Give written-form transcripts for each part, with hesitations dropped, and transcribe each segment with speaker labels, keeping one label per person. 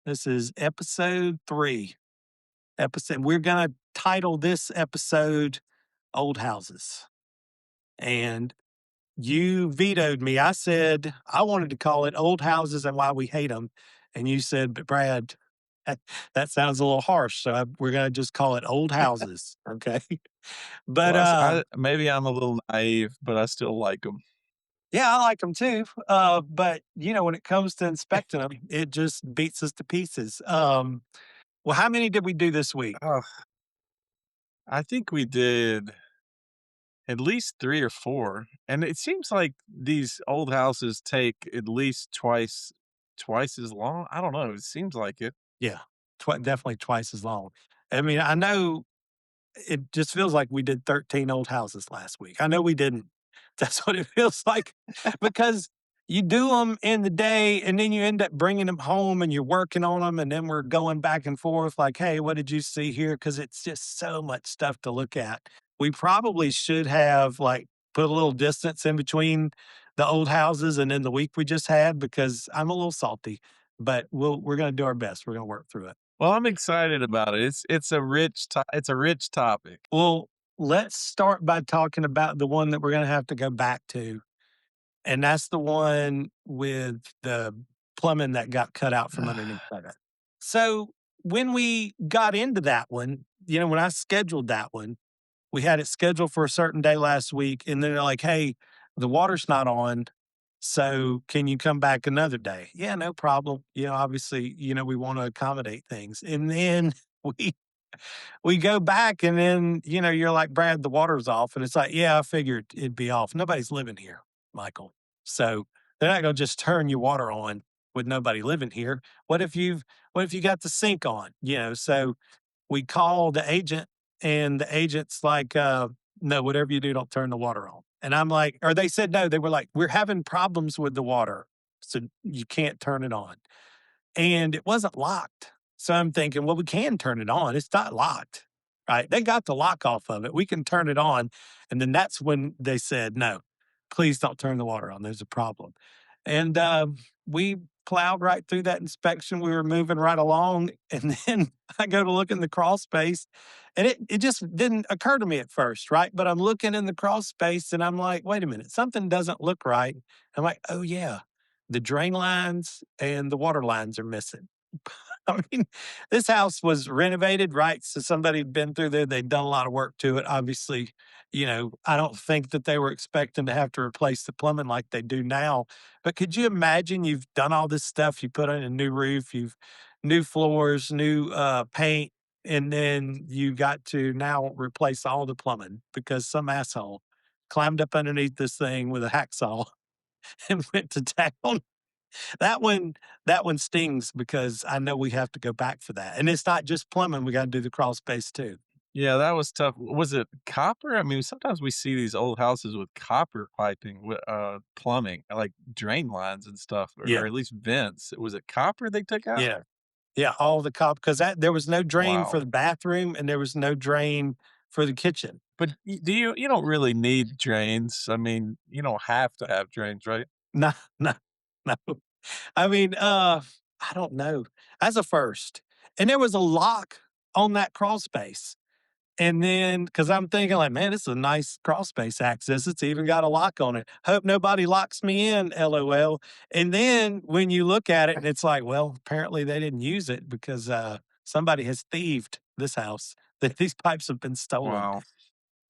Speaker 1: This is episode 3. We're gonna title this episode Old Houses. And you vetoed me. I said I wanted to call it Old Houses and Why We Hate Them. And you said, but Brad, that, that sounds a little harsh. So we're gonna just call it Old Houses. Okay. But
Speaker 2: Well, maybe I'm a little naive, but I still like them.
Speaker 1: yeah, I like them too. But when it comes to inspecting them, it just beats us to pieces. Well, how many did we do this week?
Speaker 2: Oh, I think we did at least 3 or 4, and it seems like these old houses take at least twice as long. I don't know, it seems like it.
Speaker 1: Yeah, definitely twice as long. I mean, I know it just feels like we did 13 old houses last week. I know we didn't. That's what it feels like because you do them in the day and then you end up bringing them home and you're working on them. And then we're going back and forth like, hey, what did you see here? Because it's just so much stuff to look at. We probably should have like put a little distance in between the old houses and then the week we just had because I'm a little salty, but we're going to do our best. We're going to work through it.
Speaker 2: Well, I'm excited about it. It's a rich topic.
Speaker 1: Well, let's start by talking about the one that we're gonna have to go back to, and that's the one with the plumbing that got cut out from underneath that. So, when we got into that one, when I scheduled that one, we had it scheduled for a certain day last week, and then they're like, "Hey, the water's not on, so can you come back another day?" Yeah, no problem. Obviously, we wanna accommodate things, and then we we go back and then, you're like, Brad, the water's off. And it's like, yeah, I figured it'd be off. Nobody's living here, Michael. So they're not going to just turn your water on with nobody living here. What if you got the sink on? So we call the agent and the agent's like, no, whatever you do, don't turn the water on. And I'm like, or they said no, they were like, we're having problems with the water. So you can't turn it on and it wasn't locked. So I'm thinking, well, we can turn it on. It's not locked, right? They got the lock off of it. We can turn it on. And then that's when they said, no, please don't turn the water on. There's a problem. And we plowed right through that inspection. We were moving right along. And then I go to look in the crawl space and it just didn't occur to me at first, right? But I'm looking in the crawl space and I'm like, wait a minute, something doesn't look right. I'm like, oh, yeah, the drain lines and the water lines are missing. I mean, this house was renovated, right? So somebody had been through there. They'd done a lot of work to it. Obviously, I don't think that they were expecting to have to replace the plumbing like they do now. But could you imagine you've done all this stuff? You put in a new roof, you've new floors, new paint, and then you got to now replace all the plumbing because some asshole climbed up underneath this thing with a hacksaw and went to town. That one that one stings because I know we have to go back for that, and it's not just plumbing, we gotta do the crawl space too.
Speaker 2: Yeah, that was tough. Was it copper? I mean, sometimes we see these old houses with copper piping, with plumbing, like drain lines and stuff, or
Speaker 1: Yeah,
Speaker 2: at least vents. Was it copper they took out?
Speaker 1: yeah, yeah, all the because that there was no drain for
Speaker 2: Wow.
Speaker 1: the bathroom and there was no drain for the kitchen.
Speaker 2: But you don't really need drains. I mean, you don't have to have drains, right?
Speaker 1: No, no, no. I mean, I don't know. As a first, and there was a lock on that crawl space. And then, because I'm thinking like, man, this is a nice crawl space access. It's even got a lock on it. Hope nobody locks me in, LOL. And then when you look at it, and it's like, well, apparently they didn't use it because somebody has thieved this house. That these pipes have been stolen.
Speaker 2: Wow.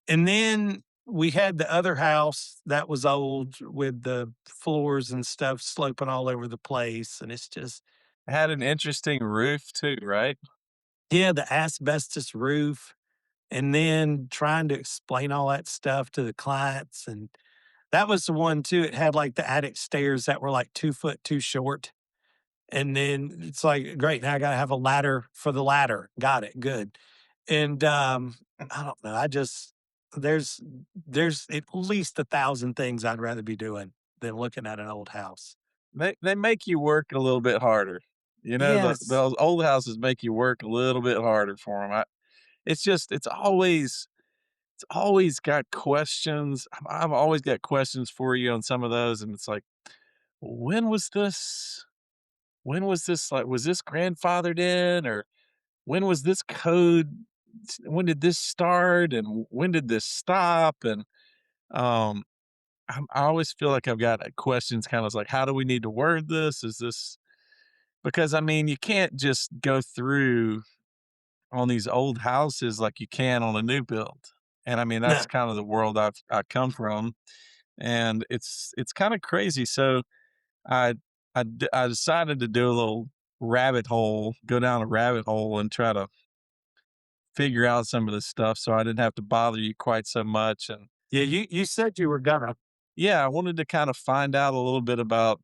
Speaker 1: And then we had the other house that was old with the floors and stuff sloping all over the place. And it's just,
Speaker 2: It had an interesting roof too, right?
Speaker 1: yeah, the asbestos roof and then trying to explain all that stuff to the clients. And that was the one too. It had like the attic stairs that were like 2 foot too short. And then it's like, great, now I gotta have a ladder for the ladder. Got it, good. And I don't know. I just there's at least 1,000 things I'd rather be doing than looking at an old house.
Speaker 2: They make you work a little bit harder. You know,
Speaker 1: Yes.
Speaker 2: those old houses make you work a little bit harder for them. It's just it's always got questions. I've always got questions for you on some of those, and it's like, when was this? when was this, like, was this grandfathered in, or when was this code, when did this start, and when did this stop? And um, I always feel like I've got questions, kind of like, how do we need to word this? Is this because I mean, you can't just go through on these old houses like you can on a new build. And I mean,
Speaker 1: No.
Speaker 2: that's kind of the world I come from, and it's kind of crazy. So I I decided to do a little rabbit hole, go down a rabbit hole, and try to figure out some of this stuff, so I didn't have to bother you quite so much. And
Speaker 1: Yeah, you said you were gonna.
Speaker 2: yeah, I wanted to kind of find out a little bit about,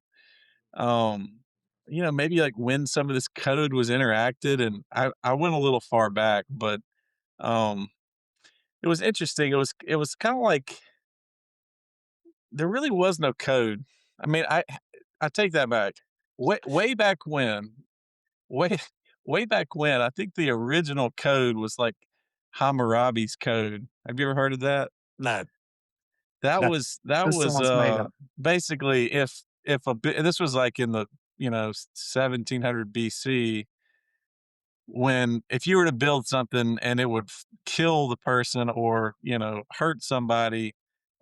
Speaker 2: um, maybe like when some of this code was interacted. And I went a little far back, but um, it was interesting. It was kind of like there really was no code. I mean, I take that back. Way back when, way way back when, I think the original code was like Hammurabi's code. Have you ever heard of that?
Speaker 1: No,
Speaker 2: That
Speaker 1: that
Speaker 2: was that
Speaker 1: this
Speaker 2: was
Speaker 1: sounds made up.
Speaker 2: basically if a bit, this was like in the 1700 BC, when if you were to build something and it would kill the person, or hurt somebody,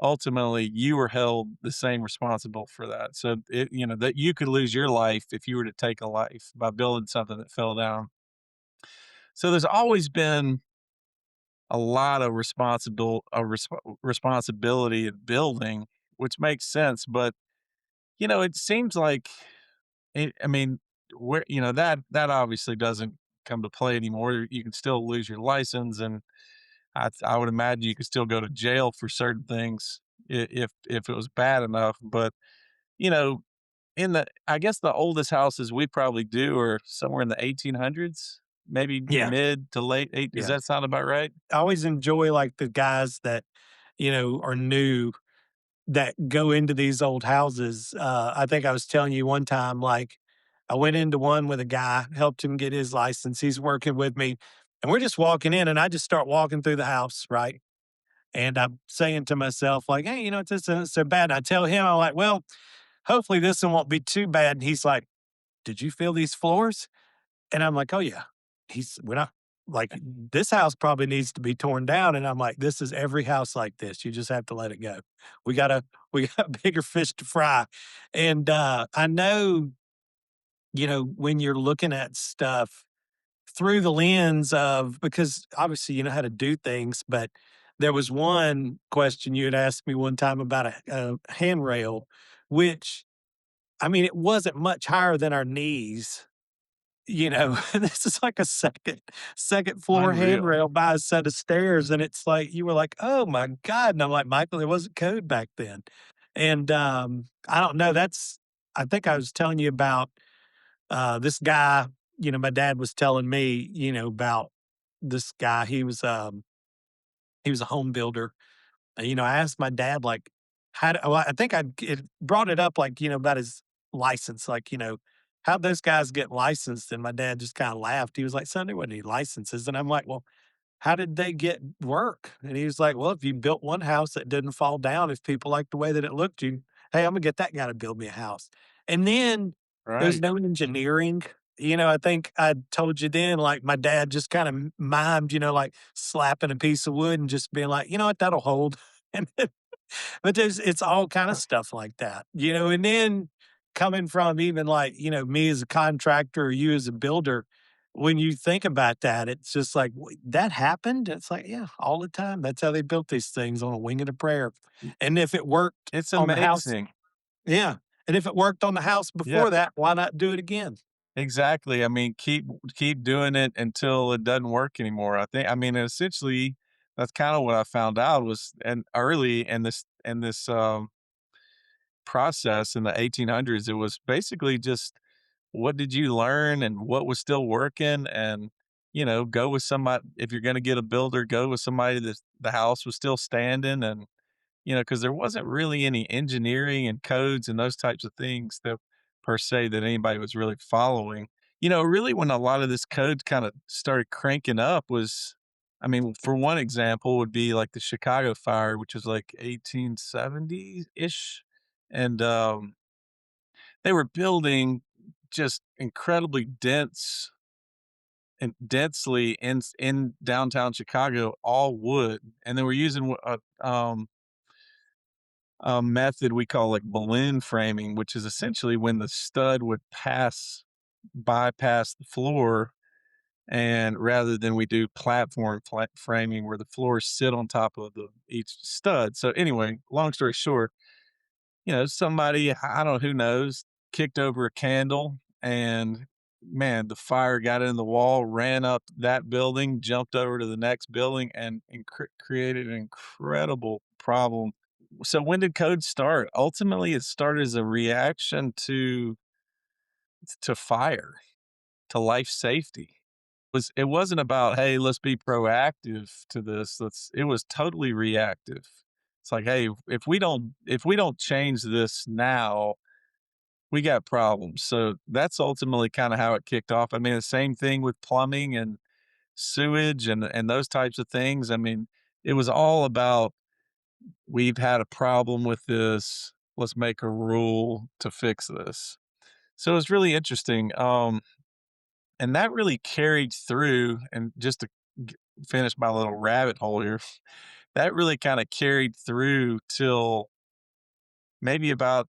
Speaker 2: ultimately you were held the same responsible for that. So that you could lose your life if you were to take a life by building something that fell down. So there's always been a lot of responsibility in building, which makes sense. But it seems like, I mean, where that obviously doesn't come to play anymore. You can still lose your license, and I would imagine you could still go to jail for certain things, if it was bad enough. But you know, in the I guess the oldest houses we probably do are somewhere in the 1800s, maybe
Speaker 1: Yeah,
Speaker 2: mid to late eight. Does
Speaker 1: yeah.
Speaker 2: that sound about right?
Speaker 1: I always enjoy, like, the guys that, are new that go into these old houses. I think I was telling you one time, like, I went into one with a guy, helped him get his license. He's working with me, and we're just walking in, and I just start walking through the house, right? And I'm saying to myself, like, hey, this isn't so bad. And I tell him, I'm like, well, hopefully this one won't be too bad. And he's like, did you feel these floors? And I'm like, "Oh, yeah." We're not like, "This house probably needs to be torn down," and I'm like, "This is every house like this, you just have to let it go. We gotta we got bigger fish to fry." And, I know, when you're looking at stuff through the lens of because obviously you know how to do things, but there was one question you had asked me one time about a handrail, which, I mean, it wasn't much higher than our knees, this is like a second floor
Speaker 2: Unreal.
Speaker 1: handrail by a set of stairs, and it's like you were like, "Oh my god," and I'm like, "Michael, there wasn't code back then." And, I don't know, I think I was telling you about, this guy, my dad was telling me, about this guy. He was a home builder. I asked my dad, like, I think it brought it up, like, about his license, like, how'd those guys get licensed? And my dad just kind of laughed. He was like, son, there wasn't any licenses. And I'm like, well, how did they get work? And he was like, well, if you built one house that didn't fall down, if people liked the way that it looked, hey, I'm gonna get that guy to build me a house. And then there's
Speaker 2: Right.
Speaker 1: no engineering. I think I told you then, like my dad just kind of mimed, like slapping a piece of wood and just being like, you know what, that'll hold. And but it's all kind of stuff like that, and then coming from even like, me as a contractor or you as a builder, when you think about that, it's just like, That happened?" It's like, "Yeah, all the time. That's how they built these things on a wing and a prayer." And if it worked
Speaker 2: It's
Speaker 1: on the house
Speaker 2: amazing.
Speaker 1: yeah, and if it worked on the house
Speaker 2: Yeah,
Speaker 1: before that, why not do it again?
Speaker 2: exactly. I mean, keep doing it until it doesn't work anymore. I mean, essentially, that's kind of what I found out was, and early in this process in the 1800s, it was basically just what did you learn and what was still working. And go with somebody if you're going to get a builder, go with somebody that the house was still standing. And because there wasn't really any engineering and codes and those types of things that per se that anybody was really following. Really when a lot of this code kind of started cranking up was, I mean, for one example would be like the Chicago fire, which was like 1870 ish. And they were building just incredibly dense and densely in downtown Chicago, all wood, and they were using a method we call like balloon framing, which is essentially when the stud would bypass the floor, and rather than we do platform framing where the floors sit on top of the each stud. So anyway, long story short, somebody, I don't know, who knows, kicked over a candle, and man, the fire got in the wall, ran up that building, jumped over to the next building, and created an incredible problem. So when did code start? Ultimately, it started as a reaction to fire, to life safety. It wasn't about, hey, let's be proactive to this. It was totally reactive. It's like, hey, if we don't change this now, we got problems. So that's ultimately kind of how it kicked off. I mean, the same thing with plumbing and sewage and those types of things. I mean, it was all about, we've had a problem with this. Let's make a rule to fix this. So it was really interesting. And that really carried through. And just to finish my little rabbit hole here, that really kind of carried through till maybe about,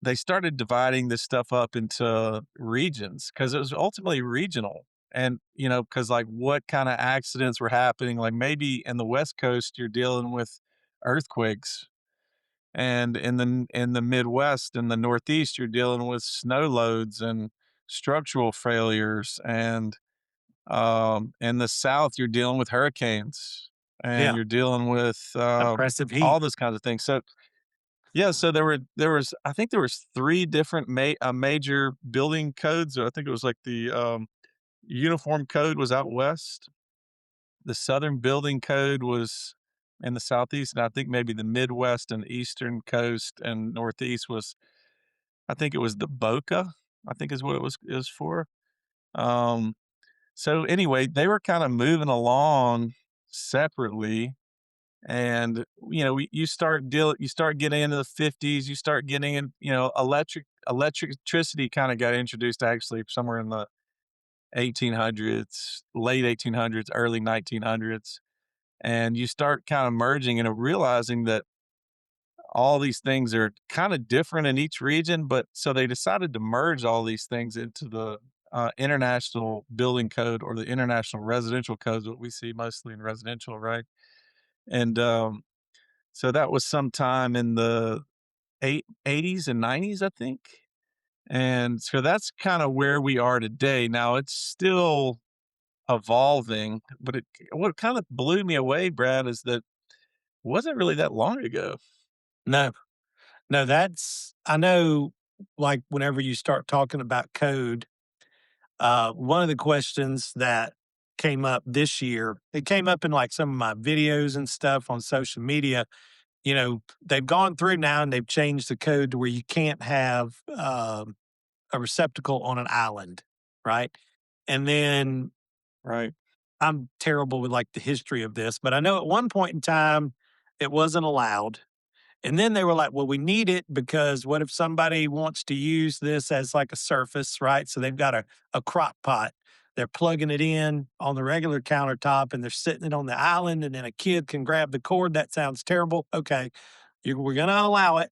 Speaker 2: they started dividing this stuff up into regions because it was ultimately regional. And, because like what kind of accidents were happening, like maybe in the West Coast, you're dealing with earthquakes. And in the Midwest and the Northeast, you're dealing with snow loads and structural failures. And in the South, you're dealing with hurricanes, and
Speaker 1: Yeah,
Speaker 2: you're dealing with
Speaker 1: oppressive heat.
Speaker 2: all those kinds of things. So yeah, so there was I think there was 3 different major building codes. I think it was like the, uniform code was out west, the Southern building code was in the Southeast, and I think maybe the Midwest and Eastern Coast and Northeast was, I think it was the BOCA, I think is what it was for. Um, so anyway, they were kinda moving along separately. And you start getting into the 50s, you start getting in, electricity kind of got introduced actually somewhere in the 1800s, late 1800s, early 1900s. And you start kind of merging and realizing that all these things are kind of different in each region. But so they decided to merge all these things into the international building code, or the international residential codes, what we see mostly in residential, right? And so that was sometime in the 80s and 90s, I think. And so that's kind of where we are today. Now it's still evolving, but what kind of blew me away, Brad, is that it wasn't really that long ago.
Speaker 1: No, no, I know, like, whenever you start talking about code, one of the questions that came up this year, it came up in like some of my videos and stuff on social media. They've gone through now and they've changed the code to where you can't have a receptacle on an island, right? And then
Speaker 2: Right.
Speaker 1: I'm terrible with like the history of this, but I know at one point in time it wasn't allowed. And then they were like, well, we need it because what if somebody wants to use this as like a surface, right? So they've got a crock pot. They're plugging it in on the regular countertop and they're sitting it on the island, and then a kid can grab the cord. That sounds terrible. Okay. We're going to allow it.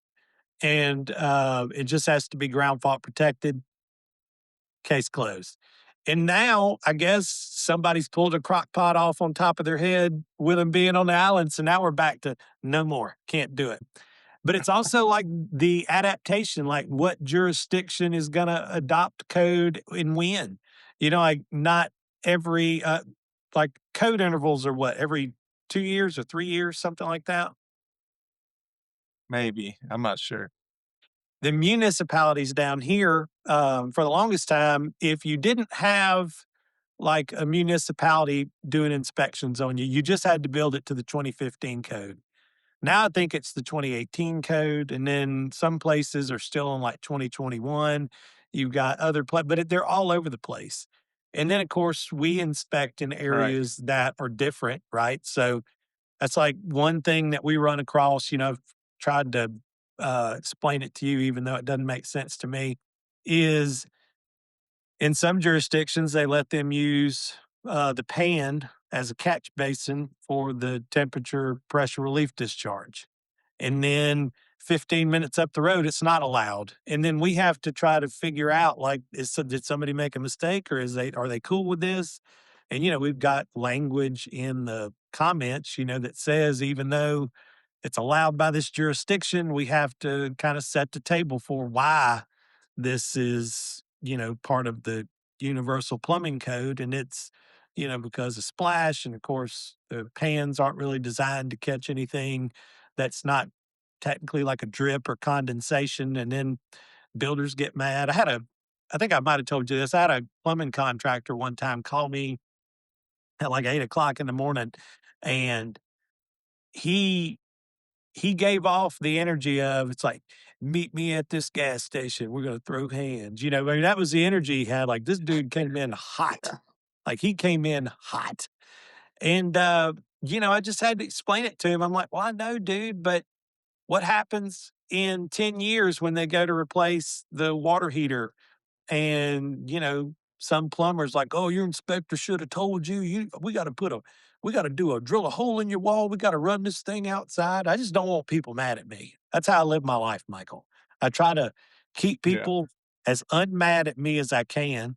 Speaker 1: And it just has to be ground fault protected. Case closed. And now I guess somebody's pulled a crock pot off on top of their head with them being on the island. So now we're back to no more. Can't do it. But it's also like the adaptation, like what jurisdiction is going to adopt code and when. Like not every, like code intervals are what, every 2 years or 3 years, something like that.
Speaker 2: Maybe. I'm not sure.
Speaker 1: The municipalities down here, for the longest time, if you didn't have like a municipality doing inspections on you, you just had to build it to the 2015 code. Now I think it's the 2018 code, and then some places are still on like 2021. You've got but they're all over the place. And then, of course, we inspect in
Speaker 2: Right.
Speaker 1: areas that are different, right? So that's like one thing that we run across. I've tried to explain it to you, even though it doesn't make sense to me, is In some jurisdictions, they let them use the pan as a catch basin for the temperature pressure relief discharge. And then 15 minutes up the road, it's not allowed. And then we have to try to figure out like, did somebody make a mistake or are they cool with this? And, we've got language in the comments, that says even though it's allowed by this jurisdiction, we have to kind of set the table for why this is, part of the universal plumbing code. And it's, because of splash. And of course, the pans aren't really designed to catch anything that's not technically like a drip or condensation. And then builders get mad. I think I might have told you this. I had a plumbing contractor one time call me at like 8 o'clock in the morning, and he he gave off the energy of it's like, meet me at this gas station. We're gonna throw hands. I mean, that was the energy he had. Like this dude came in hot. Like he came in hot. And I just had to explain it to him. I'm like, well, I know, dude, but what happens in 10 years when they go to replace the water heater and, some plumbers like, "Oh, your inspector should have told you. We got to drill a hole in your wall. We got to run this thing outside." I just don't want people mad at me. That's how I live my life, Michael. I try to keep
Speaker 2: Yeah.
Speaker 1: people as unmad at me as I can.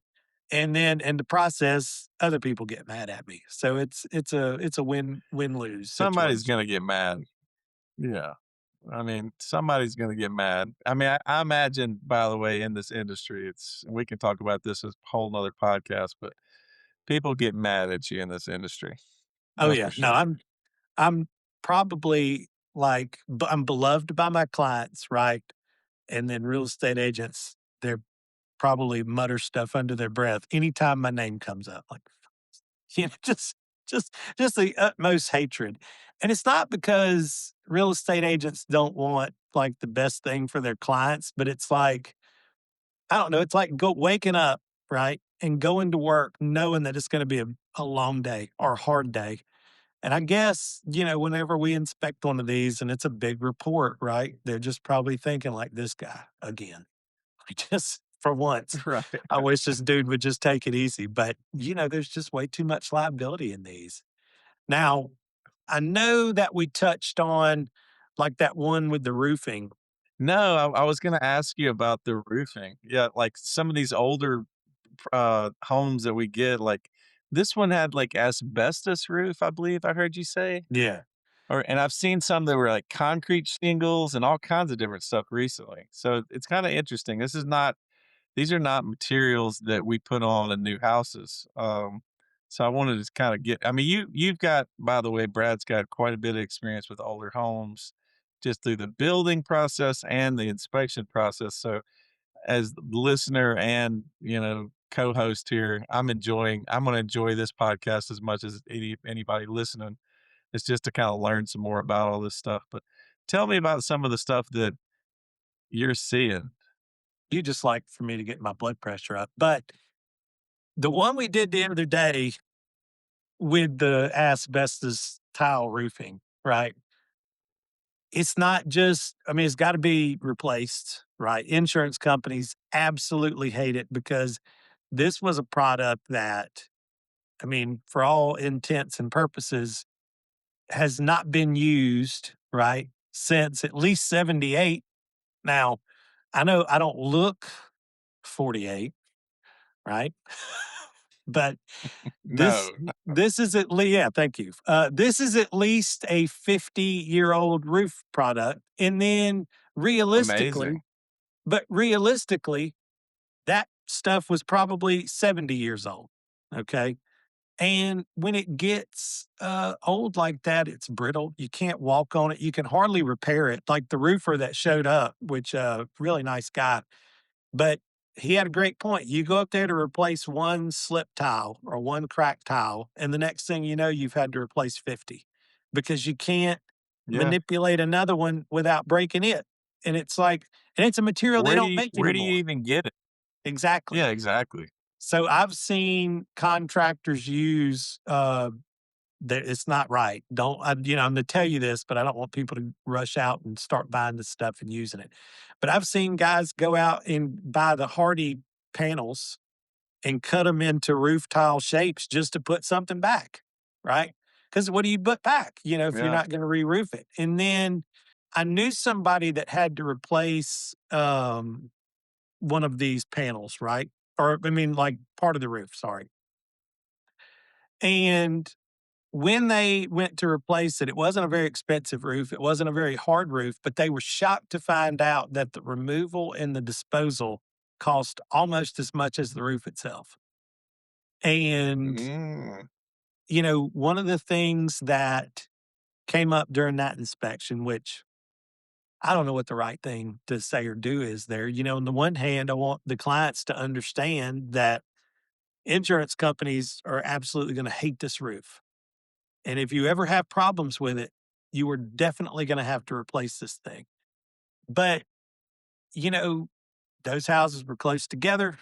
Speaker 1: And then in the process, other people get mad at me. So it's a win lose
Speaker 2: Somebody's
Speaker 1: situation.
Speaker 2: gonna get mad. Yeah. I mean, somebody's gonna get mad. I mean, I imagine, by the way, in this industry, it's we can talk about this as a whole nother podcast, but people get mad at you in this industry.
Speaker 1: Oh
Speaker 2: That's for
Speaker 1: yeah. No,
Speaker 2: sure.
Speaker 1: I'm probably like I'm beloved by my clients, right? And then real estate agents, they're probably mutter stuff under their breath anytime my name comes up, like, just the utmost hatred. And it's not because real estate agents don't want like the best thing for their clients, but it's like, I don't know, it's like waking up, right? And going to work knowing that it's going to be a long day or a hard day. And I guess, whenever we inspect one of these and it's a big report, right? They're just probably thinking like this guy again. I just for once,
Speaker 2: Right.
Speaker 1: I wish this dude would just take it easy. But, there's just way too much liability in these. Now, I know that we touched on like that one with the roofing.
Speaker 2: No, I was gonna ask you about the roofing. Yeah, like some of these older homes that we get, like this one had like asbestos roof, I believe I heard you say.
Speaker 1: Yeah.
Speaker 2: Or and I've seen some that were like concrete shingles and all kinds of different stuff recently. So it's kind of interesting. These are not materials that we put on in new houses. So I wanted to kind of get. I mean, you've got, by the way, Brad's got quite a bit of experience with older homes, just through the building process and the inspection process. So as the listener and co-host here, I'm enjoying. I'm going to enjoy this podcast as much as anybody listening. It's just to kind of learn some more about all this stuff. But tell me about some of the stuff that you're seeing.
Speaker 1: You just like for me to get my blood pressure up. But the one we did the other day with the asbestos tile roofing, right? It's not just, I mean, it's got to be replaced, right? Insurance companies absolutely hate it because this was a product that, I mean, for all intents and purposes, has not been used, right, since at least 78. Now, I know I don't look 48, right? But this
Speaker 2: No,
Speaker 1: this is at least, yeah, thank you. This is at least a 50-year-old roof product. And then realistically,
Speaker 2: amazing.
Speaker 1: but realistically, that stuff was probably 70 years old. Okay. And when it gets old like that, it's brittle. You can't walk on it. You can hardly repair it. Like the roofer that showed up, which really nice guy, but he had a great point. You go up there to replace one slip tile or one cracked tile, and the next thing you know, you've had to replace 50 because you can't
Speaker 2: Yeah.
Speaker 1: manipulate another one without breaking it. And it's like, and it's a material they don't make
Speaker 2: Where do you
Speaker 1: anymore.
Speaker 2: even get it?
Speaker 1: Exactly.
Speaker 2: Yeah, exactly.
Speaker 1: So I've seen contractors use that it's not right. Don't I'm gonna tell you this, but I don't want people to rush out and start buying this stuff and using it. But I've seen guys go out and buy the hardy panels and cut them into roof tile shapes just to put something back, right? Because what do you put back, if you're
Speaker 2: Yeah.
Speaker 1: not going to re-roof it? And then I knew somebody that had to replace one of these panels, right? Or I mean, like part of the roof, sorry. And when they went to replace it, it wasn't a very expensive roof. It wasn't a very hard roof, but they were shocked to find out that the removal and the disposal cost almost as much as the roof itself. And,
Speaker 2: Mm.
Speaker 1: one of the things that came up during that inspection, which I don't know what the right thing to say or do is there. On the one hand, I want the clients to understand that insurance companies are absolutely going to hate this roof. And if you ever have problems with it, you are definitely going to have to replace this thing. But, you know, those houses were close together.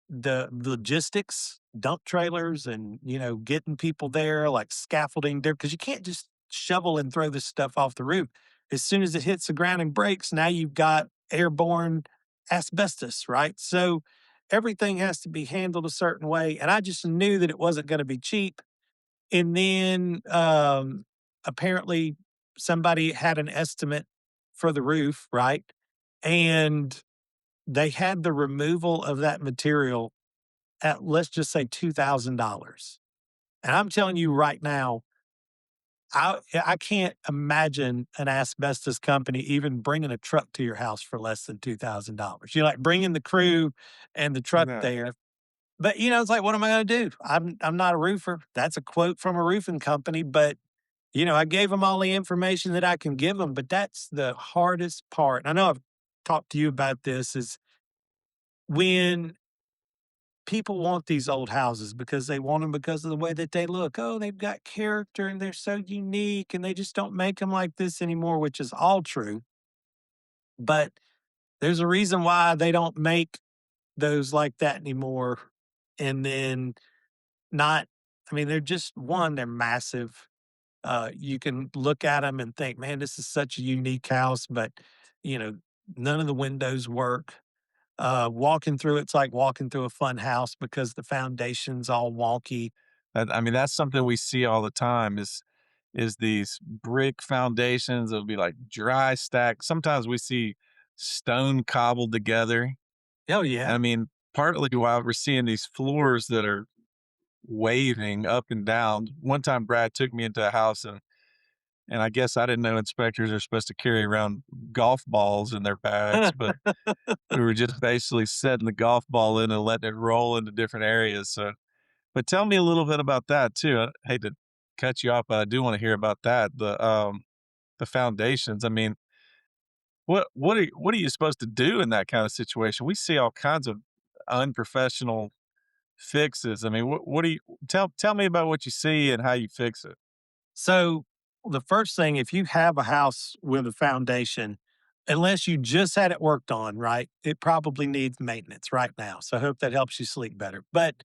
Speaker 1: The logistics, dump trailers, and, getting people there, like scaffolding there, because you can't just shovel and throw this stuff off the roof. As soon as it hits the ground and breaks, now you've got airborne asbestos, right? So everything has to be handled a certain way. And I just knew that it wasn't going to be cheap. And then, apparently somebody had an estimate for the roof, right? And they had the removal of that material at, let's just say, $2,000. And I'm telling you right now, I can't imagine an asbestos company even bringing a truck to your house for less than $2,000. You're like bringing the crew and the truck
Speaker 2: Yeah.
Speaker 1: there. But, it's like, what am I gonna do? I'm not a roofer. That's a quote from a roofing company, but, I gave them all the information that I can give them, but that's the hardest part. I know I've talked to you about this, is when people want these old houses because they want them because of the way that they look. Oh, they've got character and they're so unique and they just don't make them like this anymore, which is all true. But there's a reason why they don't make those like that anymore. And then not, I mean, they're just one, they're massive. You can look at them and think, man, this is such a unique house, but you know, none of the windows work. Walking through it's like walking through a fun house because the foundation's all wonky.
Speaker 2: I mean, that's something we see all the time is these brick foundations. It'll be like dry stack. Sometimes we see stone cobbled together.
Speaker 1: Oh
Speaker 2: And I
Speaker 1: yeah.
Speaker 2: mean, partly why we're seeing these floors that are waving up and down. One time Brad took me into a house and I guess I didn't know inspectors are supposed to carry around golf balls in their bags, but we were just basically setting the golf ball in and letting it roll into different areas. So, but tell me a little bit about that too. I hate to cut you off, but I do want to hear about that. The foundations. I mean, what are you supposed to do in that kind of situation? We see all kinds of unprofessional fixes. I mean, what do you tell me about what you see and how you fix it?
Speaker 1: So the first thing, if you have a house with a foundation, unless you just had it worked on, right, it probably needs maintenance right now. So I hope that helps you sleep better. But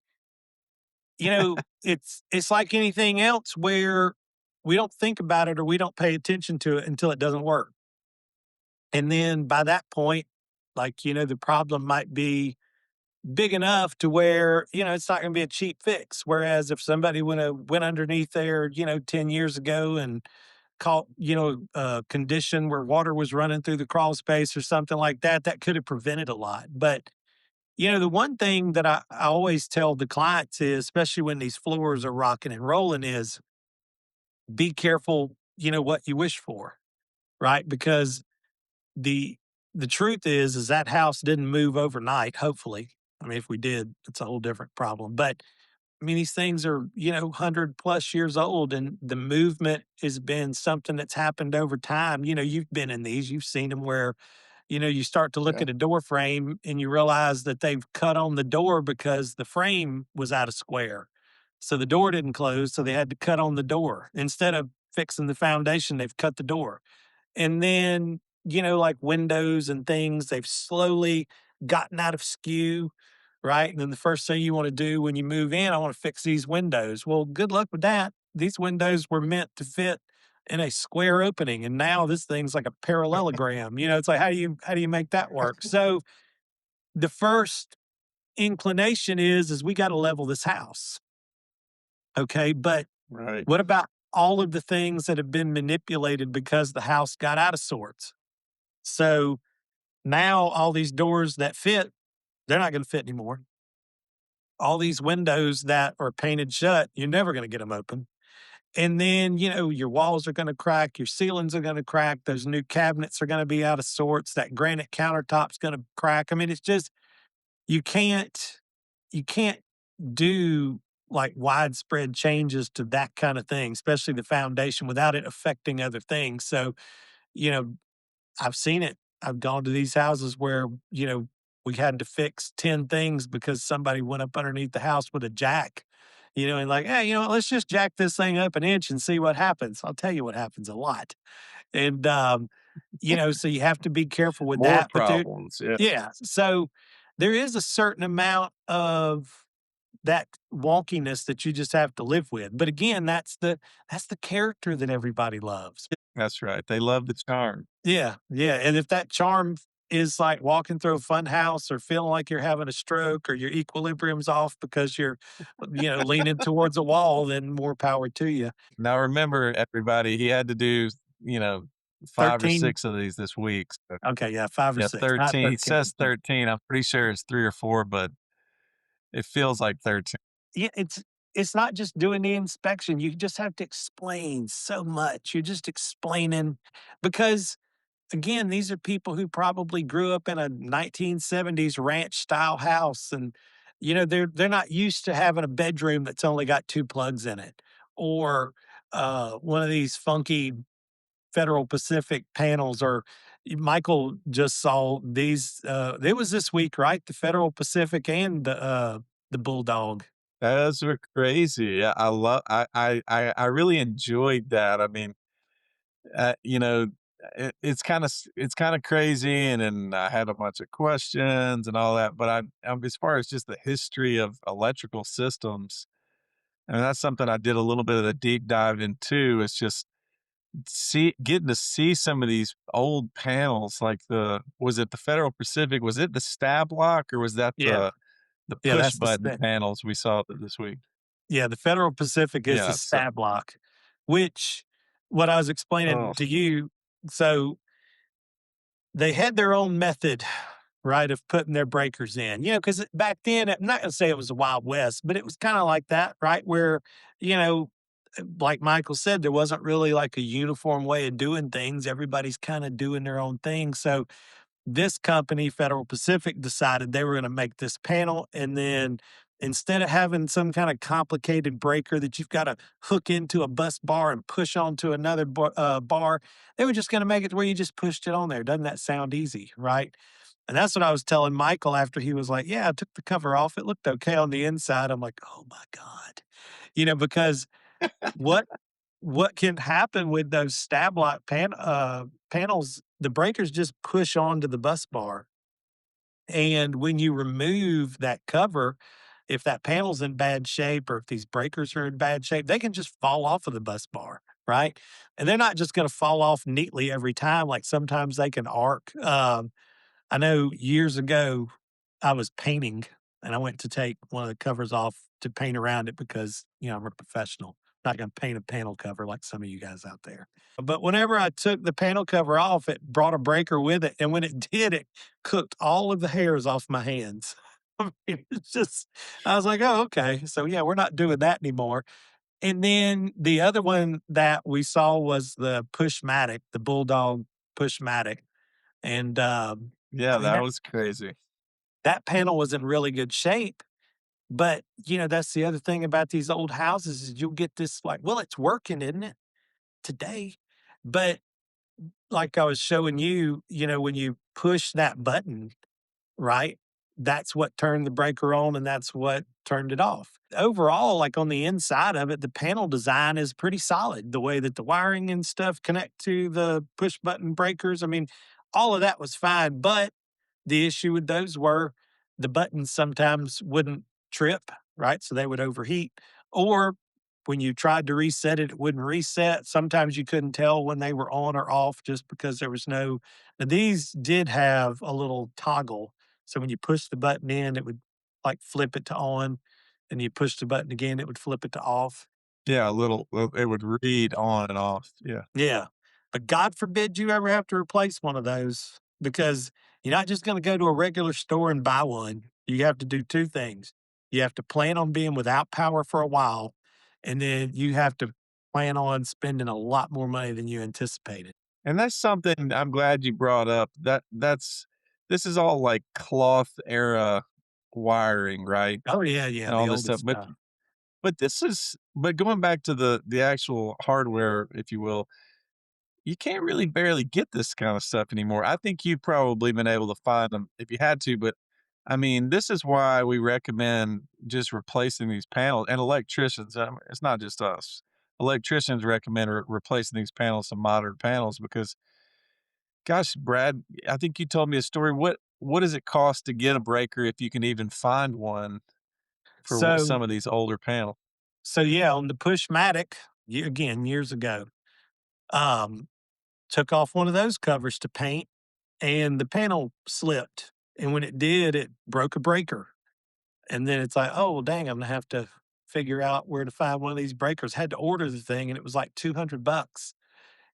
Speaker 1: it's like anything else where we don't think about it or we don't pay attention to it until it doesn't work. And then by that point, like, the problem might be big enough to where, it's not going to be a cheap fix. Whereas if somebody went underneath there, 10 years ago and caught, a condition where water was running through the crawl space or something like that, that could have prevented a lot. But, the one thing that I always tell the clients is, especially when these floors are rocking and rolling, is be careful, what you wish for, right? Because the the truth is that house didn't move overnight, hopefully. I mean, if we did, it's a whole different problem. But I mean, these things are, 100 plus years old, and the movement has been something that's happened over time. You've been in these, you've seen them where, you start to look
Speaker 2: Yeah.
Speaker 1: at a door frame and you realize that they've cut on the door because the frame was out of square. So the door didn't close. So they had to cut on the door. Instead of fixing the foundation, they've cut the door. And then, like windows and things, they've slowly gotten out of skew, right? And then the first thing you want to do when you move in, I want to fix these windows. Well, good luck with that. These windows were meant to fit in a square opening, and now this thing's like a parallelogram. It's like how do you make that work? So the first inclination is we got to level this house. Okay. But
Speaker 2: Right.
Speaker 1: what about all of the things that have been manipulated because the house got out of sorts? So now all these doors that fit, they're not going to fit anymore. All these windows that are painted shut, you're never going to get them open. And then, your walls are going to crack, your ceilings are going to crack, those new cabinets are going to be out of sorts, that granite countertop's going to crack. I mean, it's just you can't you can't do like widespread changes to that kind of thing, especially the foundation without it affecting other things. So, you know, I've seen it. I've gone to these houses where, we had to fix 10 things because somebody went up underneath the house with a jack, and like, hey, let's just jack this thing up an inch and see what happens. I'll tell you what happens a lot. And, so you have to be careful with
Speaker 2: More
Speaker 1: that. But there,
Speaker 2: problems, yeah.
Speaker 1: yeah. So there is a certain amount of that wonkiness that you just have to live with. But again, that's the character that everybody loves.
Speaker 2: That's right, they love the charm.
Speaker 1: Yeah, yeah, and if that charm is like walking through a fun house or feeling like you're having a stroke or your equilibrium's off because you're, leaning towards a wall, then more power to you.
Speaker 2: Now remember, everybody, he had to do, you know, 5 or
Speaker 1: 13?
Speaker 2: 6 of these this week, so
Speaker 1: Okay, yeah, 5 or
Speaker 2: yeah,
Speaker 1: 6, not
Speaker 2: 13. He
Speaker 1: 13.
Speaker 2: says 13, I'm pretty sure it's 3 or 4, but it feels like 13.
Speaker 1: Yeah, it's not just doing the inspection, you just have to explain so much. You're just explaining because again, these are people who probably grew up in a 1970s ranch style house and they're not used to having a bedroom that's only got 2 plugs in it or one of these funky Federal Pacific panels or Michael just saw these it was this week, right? The Federal Pacific and the Bulldog.
Speaker 2: Those were crazy, yeah, I really enjoyed that, I mean, you know, it's kinda crazy, and then I had a bunch of questions and all that, but as far as just the history of electrical systems, and that's something I did a little bit of the deep dive into, it's just getting to see some of these old panels, like was it the Federal Pacific? Was it the stab lock, or was that
Speaker 1: Yeah.
Speaker 2: the
Speaker 1: Yeah,
Speaker 2: push
Speaker 1: that's
Speaker 2: button panels we saw this week?
Speaker 1: yeah, the Federal Pacific is the
Speaker 2: Yeah, so
Speaker 1: stab lock, which what I was explaining
Speaker 2: oh,
Speaker 1: to you, so they had their own method, right, of putting their breakers in. Because back then, I'm not gonna say it was the Wild West, but it was kinda like that, right, where, like Michael said, there wasn't really like a uniform way of doing things. Everybody's kinda doing their own thing, so this company, Federal Pacific, decided they were going to make this panel. And then instead of having some kind of complicated breaker that you've got to hook into a bus bar and push onto another bar, they were just going to make it where you just pushed it on there. Doesn't that sound easy? Right. And that's what I was telling Michael after he was like, yeah, I took the cover off. It looked okay on the inside. I'm like, oh my God. Because what what can happen with those stab lock panels, the breakers just push onto the bus bar, and when you remove that cover, if that panel's in bad shape or if these breakers are in bad shape, they can just fall off of the bus bar, right? And they're not just gonna fall off neatly every time, like, sometimes they can arc. I know years ago, I was painting and I went to take one of the covers off to paint around it because, I'm a professional. Not gonna paint a panel cover like some of you guys out there. But whenever I took the panel cover off, it brought a breaker with it. And when it did, it cooked all of the hairs off my hands. I mean, it's just, I was like, oh, okay. So, yeah, we're not doing that anymore. And then the other one that we saw was the Pushmatic, the Bulldog Pushmatic. And
Speaker 2: yeah,
Speaker 1: I mean,
Speaker 2: that
Speaker 1: that
Speaker 2: was crazy.
Speaker 1: that panel was in really good shape. But, that's the other thing about these old houses is you'll get this like, well, it's working, isn't it? Today. But like I was showing you, when you push that button, right? That's what turned the breaker on and that's what turned it off. Overall, like on the inside of it, the panel design is pretty solid. The way that the wiring and stuff connect to the push button breakers. I mean, all of that was fine. But the issue with those were the buttons sometimes wouldn't trip, right? So they would overheat. Or when you tried to reset it, it wouldn't reset. Sometimes you couldn't tell when they were on or off just because there was no. Now, these did have a little toggle. So when you push the button in, it would like flip it to on, and you push the button again, it would flip it to off.
Speaker 2: Yeah, a little it would read on and off, yeah.
Speaker 1: Yeah. But God forbid you ever have to replace one of those because you're not just going to go to a regular store and buy one. You have to do two things. You have to plan on being without power for a while, and then you have to plan on spending a lot more money than you anticipated.
Speaker 2: And that's something I'm glad you brought up. That's this is all, like, cloth era wiring, right?
Speaker 1: Oh, yeah, yeah,
Speaker 2: And
Speaker 1: the
Speaker 2: all this
Speaker 1: oldest
Speaker 2: stuff,
Speaker 1: stuff.
Speaker 2: but this is but going back to the actual hardware, if you will, you can't really barely get this kind of stuff anymore. I think you've probably been able to find them if you had to, but I mean, this is why we recommend just replacing these panels and electricians. It's not just us. Electricians recommend replacing these panels, some modern panels, because gosh, Brad, I think you told me a story. What does it cost to get a breaker if you can even find one for
Speaker 1: So,
Speaker 2: some of these older panels?
Speaker 1: so yeah, on the Pushmatic, again, years ago, um, took off one of those covers to paint and the panel slipped. And when it did, it broke a breaker. And then it's like, oh, well, dang, I'm gonna have to figure out where to find one of these breakers. Had to order the thing, and it was like $200.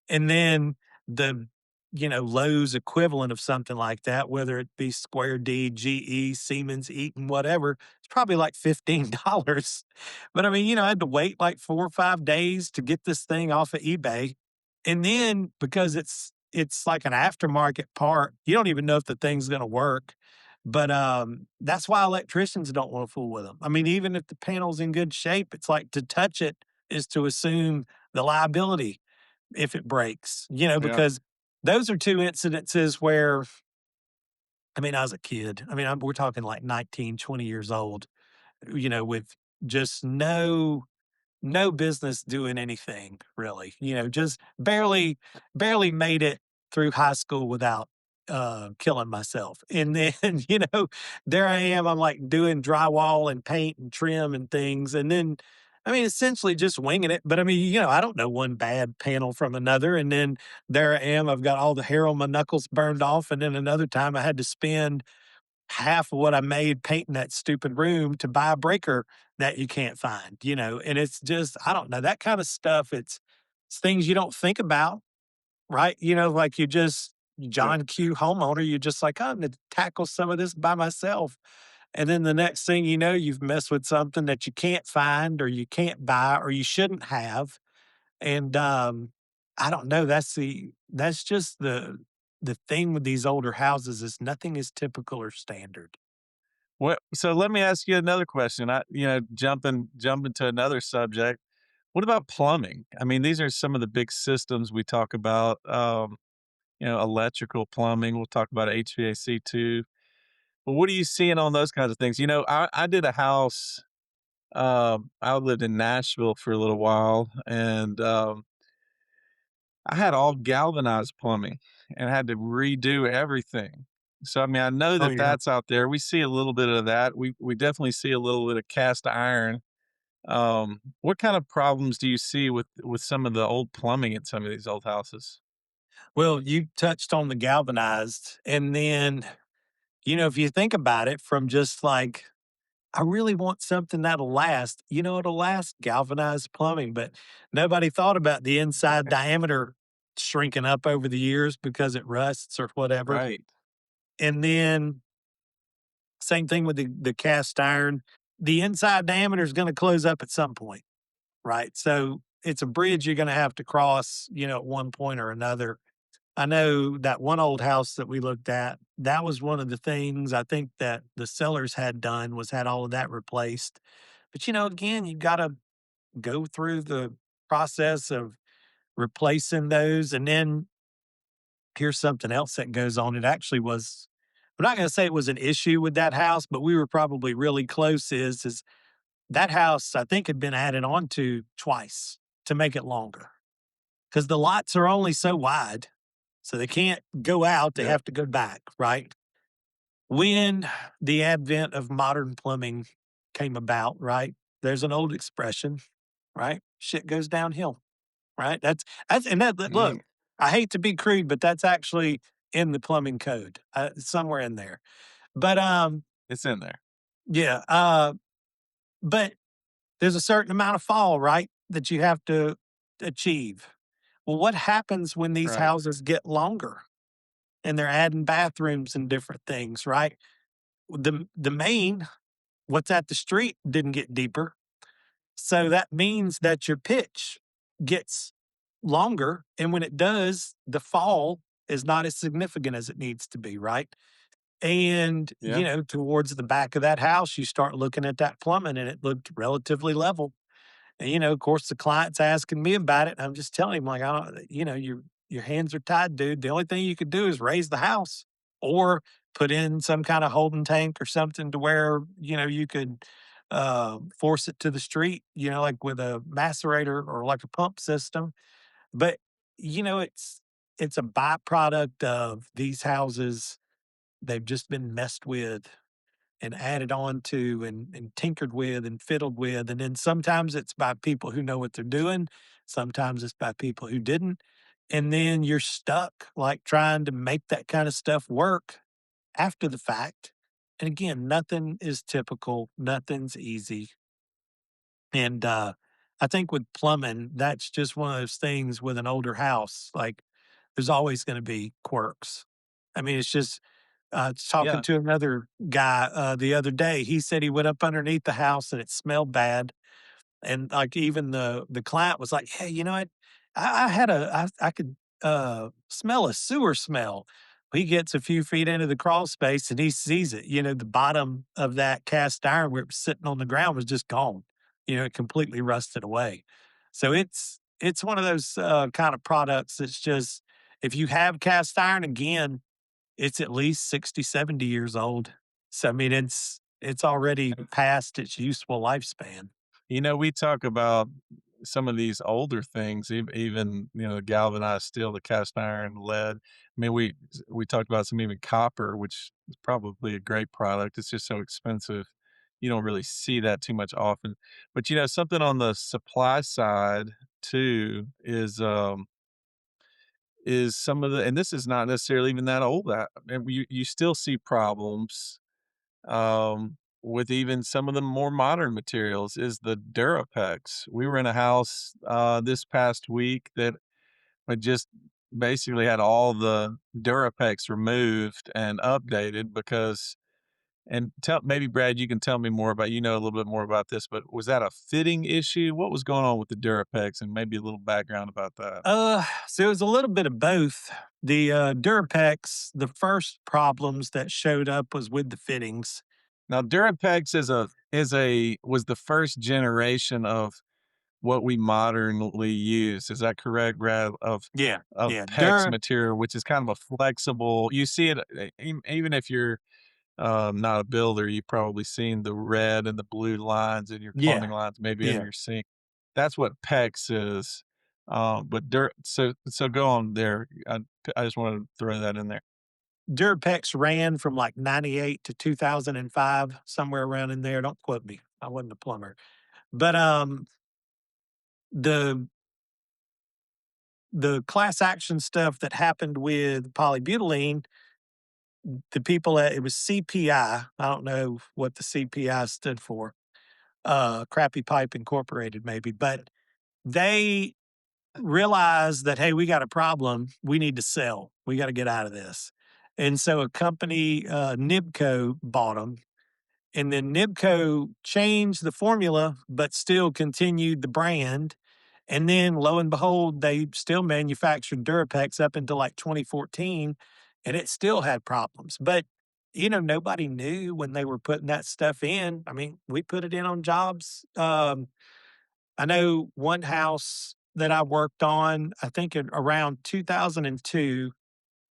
Speaker 1: And then the, Lowe's equivalent of something like that, whether it be Square D, GE, Siemens, Eaton, whatever, it's probably like $15. But I mean, I had to wait like 4 or 5 days to get this thing off of eBay. And then because it's like an aftermarket part, you don't even know if the thing's gonna work. But that's why electricians don't want to fool with them. I mean, even if the panel's in good shape, it's like to touch it is to assume the liability if it breaks,
Speaker 2: Yeah,
Speaker 1: because those are two incidences where, I mean, I was a kid. I mean, we're talking like 19, 20 years old, with just no business doing anything really, just barely made it through high school without killing myself. And then, there I am, I'm like doing drywall and paint and trim and things. And then, I mean, essentially just winging it. But I mean, I don't know one bad panel from another. And then there I am, I've got all the hair on my knuckles burned off. And then another time I had to spend half of what I made painting that stupid room to buy a breaker that you can't find, and it's just, I don't know, that kind of stuff. It's things you don't think about, right? Like you just,
Speaker 2: yeah.
Speaker 1: John Q homeowner, you're just like, I'm going to tackle some of this by myself. And then the next thing you know, you've messed with something that you can't find or you can't buy or you shouldn't have. And I don't know. That's just the thing with these older houses is nothing is typical or standard.
Speaker 2: What so let me ask you another question. Jumping to another subject. What about plumbing? I mean, these are some of the big systems we talk about. Electrical plumbing. We'll talk about HVAC too. But what are you seeing on those kinds of things? I did a house. I lived in Nashville for a little while, and I had all galvanized plumbing and had to redo everything. So, I mean, I know
Speaker 1: Oh
Speaker 2: that
Speaker 1: yeah.
Speaker 2: that's out there. We see a little bit of that. We definitely see a little bit of cast iron. What kind of problems do you see with some of the old plumbing in some of these old houses?
Speaker 1: Well, you touched on the galvanized. And then, if you think about it from just like, I really want something that'll last, it'll last galvanized plumbing, but nobody thought about the inside diameter shrinking up over the years because it rusts or whatever.
Speaker 2: Right.
Speaker 1: And then, same thing with the cast iron. The inside diameter is going to close up at some point, right? So it's a bridge you're going to have to cross, at one point or another. I know that one old house that we looked at, that was one of the things I think that the sellers had done was had all of that replaced. But again, you've got to go through the process of replacing those. And then here's something else that goes on. It actually was, I'm not going to say it was an issue with that house, but we were probably really close. Is that house, I think, had been added on to twice to make it longer because the lots are only so wide. So they can't go out, they
Speaker 2: Yeah.
Speaker 1: have to go back, right? When the advent of modern plumbing came about, right? There's an old expression, right? Shit goes downhill, right? That's and look,
Speaker 2: Mm,
Speaker 1: I hate to be crude, but that's actually in the plumbing code, somewhere in there. But
Speaker 2: it's in there.
Speaker 1: Yeah, but there's a certain amount of fall, right, that you have to achieve. Well, what happens when these
Speaker 2: Right.
Speaker 1: houses get longer and they're adding bathrooms and different things, right? The main, what's at the street didn't get deeper. So that means that your pitch gets longer. And when it does, the fall is not as significant as it needs to be, right? And,
Speaker 2: Yeah.
Speaker 1: towards the back of that house, you start looking at that plumbing and it looked relatively level. And, of course, the client's asking me about it. And I'm just telling him, like, I don't, your hands are tied, dude. The only thing you could do is raise the house or put in some kind of holding tank or something to where, you could force it to the street, like with a macerator or like a pump system. But, it's a byproduct of these houses. They've just been messed with and added on to and tinkered with and fiddled with. And then sometimes it's by people who know what they're doing. Sometimes it's by people who didn't. And then you're stuck like trying to make that kind of stuff work after the fact. And again, nothing is typical, nothing's easy. And I think with plumbing, that's just one of those things with an older house. Like there's always going to be quirks. I mean, it's just talking
Speaker 2: Yeah.
Speaker 1: to another guy the other day. He said he went up underneath the house and it smelled bad. And like even the client was like, "Hey, you know what? I had I could smell a sewer smell." He gets a few feet into the crawl space and he sees it. The bottom of that cast iron where it was sitting on the ground was just gone. It completely rusted away. So it's one of those kind of products that's just if you have cast iron again, it's at least 60, 70 years old. So I mean it's already past its useful lifespan.
Speaker 2: We talk about some of these older things, even galvanized steel, the cast iron, lead. I mean, we talked about some even copper, which is probably a great product. It's just so expensive. You don't really see that too much often. But something on the supply side too is some of the, and this is not necessarily even that old. That and you still see problems with even some of the more modern materials is the Durapex. We were in a house this past week that had just basically had all the Durapex removed and updated because and tell maybe Brad, you can tell me more about a little bit more about this, but was that a fitting issue? What was going on with the Durapex and maybe a little background about that?
Speaker 1: So it was a little bit of both. The Durapex, the first problems that showed up was with the fittings.
Speaker 2: Now Durapex is a was the first generation of what we modernly use. Is that correct, Brad?
Speaker 1: Yeah,
Speaker 2: Of
Speaker 1: yeah.
Speaker 2: PEX material, which is kind of a flexible. You see it even if you're not a builder, you've probably seen the red and the blue lines in your
Speaker 1: Yeah,
Speaker 2: plumbing lines, maybe in
Speaker 1: yeah.
Speaker 2: your sink. That's what PEX is. But so go on there. I just wanted to throw that in there.
Speaker 1: Durapex ran from like 98 to 2005, somewhere around in there. Don't quote me. I wasn't a plumber. But the the class action stuff that happened with polybutylene, the people at it was CPI. I don't know what the CPI stood for. Crappy Pipe Incorporated, maybe, but they realized that, hey, we got a problem. We need to sell. We got to get out of this. And so a company, Nibco, bought them. And then Nibco changed the formula, but still continued the brand. And then lo and behold, they still manufactured Durapex up until like 2014, and it still had problems. But, nobody knew when they were putting that stuff in. I mean, we put it in on jobs. I know one house that I worked on, I think around 2002.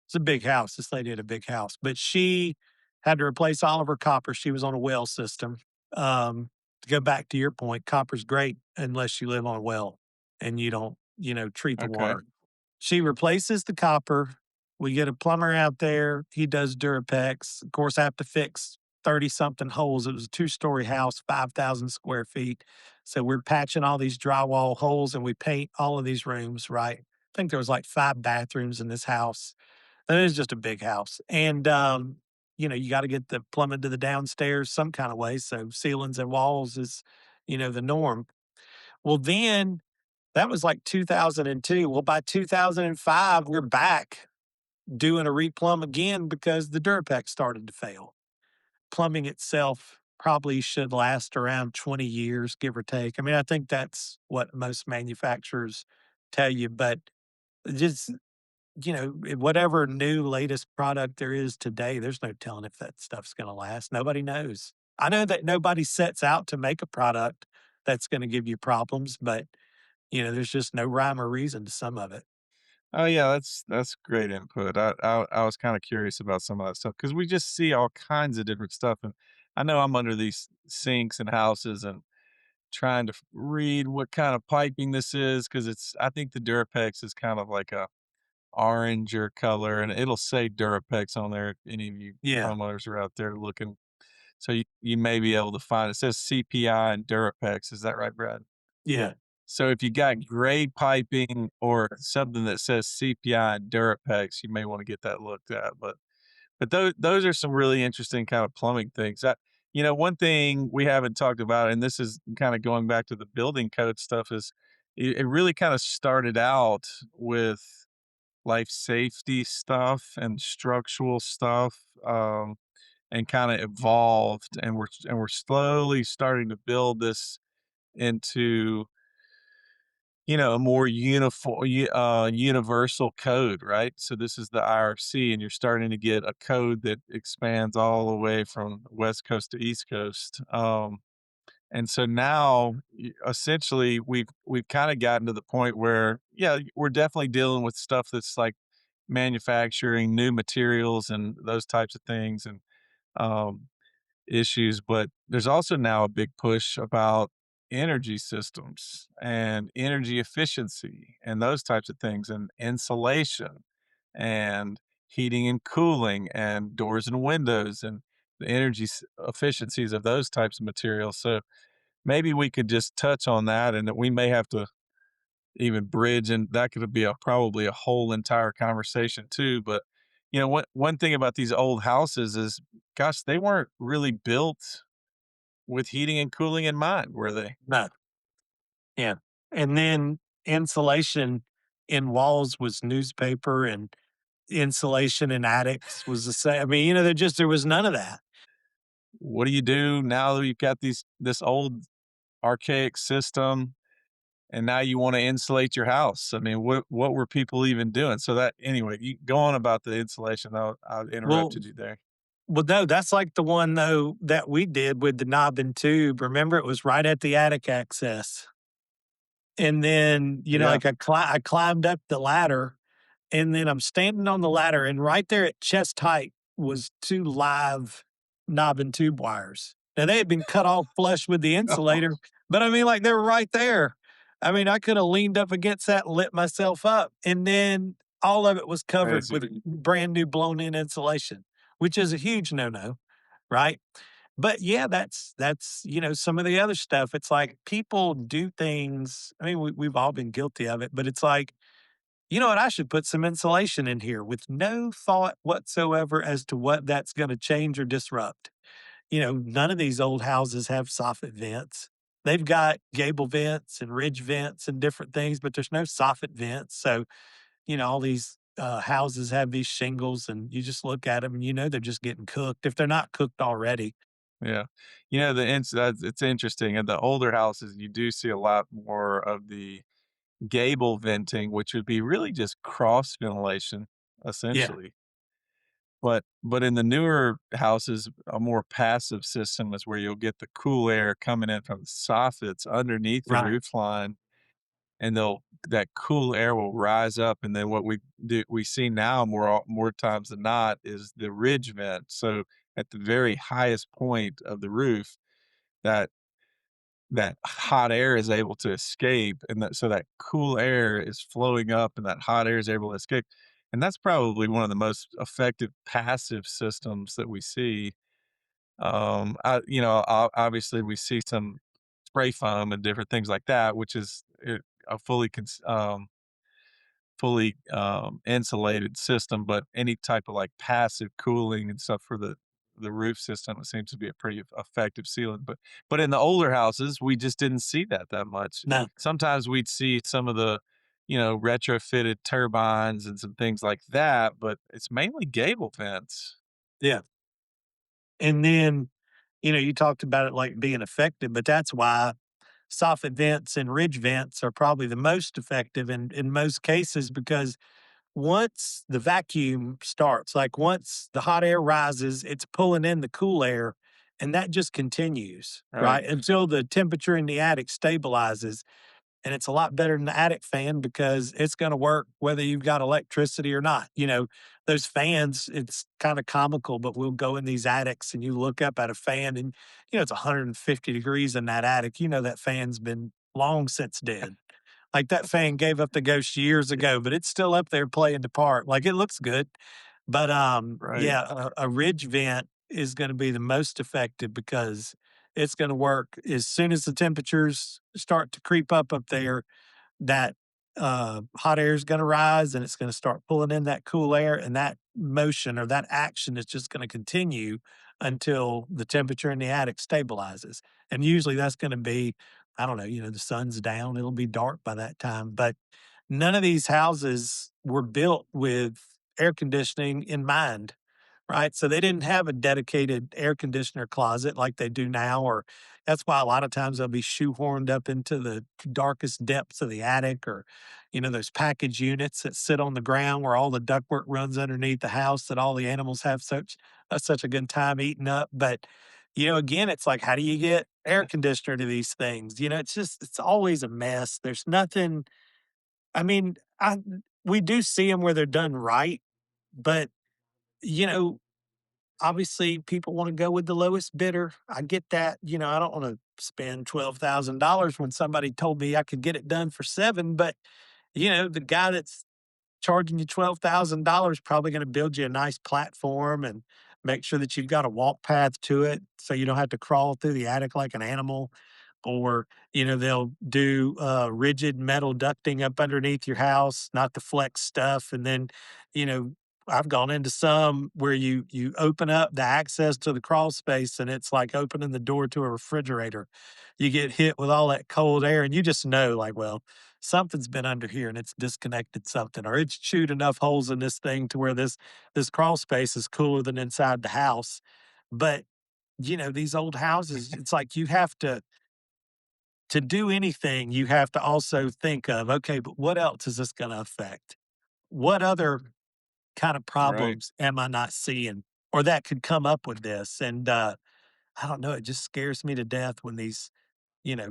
Speaker 1: It's a big house. This lady had a big house, but she had to replace all of her copper. She was on a well system. To go back to your point, copper's great unless you live on a well and you don't, treat the
Speaker 2: Okay.
Speaker 1: water. She replaces the copper. We get a plumber out there. He does Durapex. Of course, I have to fix 30 something holes. It was a two-story house, 5,000 square feet. So we're patching all these drywall holes and we paint all of these rooms, right? I think there was like 5 bathrooms in this house. It was just a big house. And you got to get the plumbing to the downstairs some kind of way. So ceilings and walls is, the norm. Well, then that was like 2002. Well, by 2005, we're back doing a replumb again because the Durapex started to fail. Plumbing itself probably should last around 20 years, give or take. I mean, I think that's what most manufacturers tell you, but just, whatever new latest product there is today, there's no telling if that stuff's going to last. Nobody knows. I know that nobody sets out to make a product that's going to give you problems, but there's just no rhyme or reason to some of it.
Speaker 2: Oh yeah, that's great input. I was kind of curious about some of that stuff because we just see all kinds of different stuff, and I know I'm under these sinks and houses and trying to read what kind of piping this is because it's I think the Durapex is kind of like a oranger color, and it'll say Durapex on there. If any of you
Speaker 1: Yeah.
Speaker 2: homeowners are out there looking, so you may be able to find it says CPI and Durapex. Is that right, Brad?
Speaker 1: Yeah.
Speaker 2: So if you got gray piping or something that says CPI and Durapex, you may want to get that looked at. But those are some really interesting kind of plumbing things. One thing we haven't talked about, and this is kind of going back to the building code stuff, is it really kind of started out with life safety stuff and structural stuff, and kind of evolved, and we're slowly starting to build this into a more universal code, right? So this is the IRC, and you're starting to get a code that expands all the way from West Coast to East Coast. And so now, essentially, we've kind of gotten to the point where, yeah, we're definitely dealing with stuff that's like manufacturing new materials and those types of things, and um, issues, but there's also now a big push about energy systems and energy efficiency and those types of things and insulation and heating and cooling and doors and windows and the efficiencies of those types of materials. So maybe we could just touch on that and that we may have to even bridge, and that could be probably a whole entire conversation too. But one thing about these old houses is, gosh, they weren't really built with heating and cooling in mind, were they?
Speaker 1: No. Yeah. And then insulation in walls was newspaper and insulation in attics was the same. I mean, there was none of that.
Speaker 2: What do you do now that you've got this old archaic system, and now you want to insulate your house? I mean, what were people even doing? So that anyway, you go on about the insulation. I
Speaker 1: Well,
Speaker 2: interrupted you there.
Speaker 1: well, no, that's like the one though that we did with the knob and tube. Remember, it was right at the attic access. And then,
Speaker 2: Yeah.
Speaker 1: I climbed up the ladder. And then I'm standing on the ladder, and right there at chest height was 2 live knob and tube wires. Now, they had been cut off flush with the insulator, but I mean, like, they were right there. I mean, I coulda leaned up against that and lit myself up, and then all of it was covered
Speaker 2: Crazy.
Speaker 1: with brand new blown-in insulation, which is a huge no-no, right? But, yeah, that's, some of the other stuff. It's like people do things. I mean, we've all been guilty of it, but it's like, you know what? I should put some insulation in here with no thought whatsoever as to what that's going to change or disrupt. None of these old houses have soffit vents. They've got gable vents and ridge vents and different things, but there's no soffit vents. So, all these houses have these shingles, and you just look at them and they're just getting cooked if they're not cooked already.
Speaker 2: Yeah. It's interesting. In the older houses, you do see a lot more of the gable venting, which would be really just cross ventilation,
Speaker 1: Yeah,
Speaker 2: essentially. But in the newer houses, a more passive system is where you'll get the cool air coming in from the soffits underneath the
Speaker 1: right.
Speaker 2: roof line, and that cool air will rise up, and then what we see now more times than not is the ridge vent. So at the very highest point of the roof, that that hot air is able to escape, and so that cool air is flowing up and that hot air is able to escape, and that's probably one of the most effective passive systems that we see. Obviously we see some spray foam and different things like that, which is a fully, insulated system, but any type of, like, passive cooling and stuff for the roof system, it seems to be a pretty effective sealant, but in the older houses, we just didn't see that much.
Speaker 1: No.
Speaker 2: Sometimes we'd see some of the, retrofitted turbines and some things like that, but it's mainly gable vents.
Speaker 1: Yeah. And then, you talked about it like being effective, but that's why soffit vents and ridge vents are probably the most effective in most cases because once the vacuum starts, like once the hot air rises, it's pulling in the cool air and that just continues,
Speaker 2: Right,
Speaker 1: right? Until the temperature in the attic stabilizes. And it's a lot better than the attic fan because it's going to work whether you've got electricity or not. Those fans, it's kind of comical, but we'll go in these attics and you look up at a fan and, it's 150 degrees in that attic. That fan's been long since dead. Like that fan gave up the ghost years ago, but it's still up there playing the part. Like it looks good. But
Speaker 2: right.
Speaker 1: yeah, a ridge vent is going to be the most effective because it's going to work as soon as the temperatures start to creep up there. That hot air is going to rise and it's going to start pulling in that cool air, and that motion or that action is just going to continue until the temperature in the attic stabilizes. And usually that's going to be, I don't know, the sun's down, it'll be dark by that time. But none of these houses were built with air conditioning in mind, right? So they didn't have a dedicated air conditioner closet like they do now, or that's why a lot of times they'll be shoehorned up into the darkest depths of the attic, or, those package units that sit on the ground where all the ductwork runs underneath the house that all the animals have such a good time eating up. But, again, it's like, how do you get air conditioner to these things? It's always a mess. There's nothing. I mean, we do see them where they're done right, but you know, obviously people want to go with the lowest bidder. I get that. I don't want to spend $12,000 when somebody told me I could get it done for 7, but the guy that's charging you $12,000 probably going to build you a nice platform and make sure that you've got a walk path to it so you don't have to crawl through the attic like an animal. Or, they'll do rigid metal ducting up underneath your house, not the flex stuff. And then, you know, I've gone into some where you open up the access to the crawl space and it's like opening the door to a refrigerator. You get hit with all that cold air and you just know, like, well, something's been under here and it's disconnected something, or it's chewed enough holes in this thing to where this crawl space is cooler than inside the house. But these old houses, it's like you have to do anything, you have to also think of, okay, but what else is this going to affect? What other kind of
Speaker 2: Right.
Speaker 1: problems am I not seeing or that could come up with this? And I don't know, it just scares me to death when these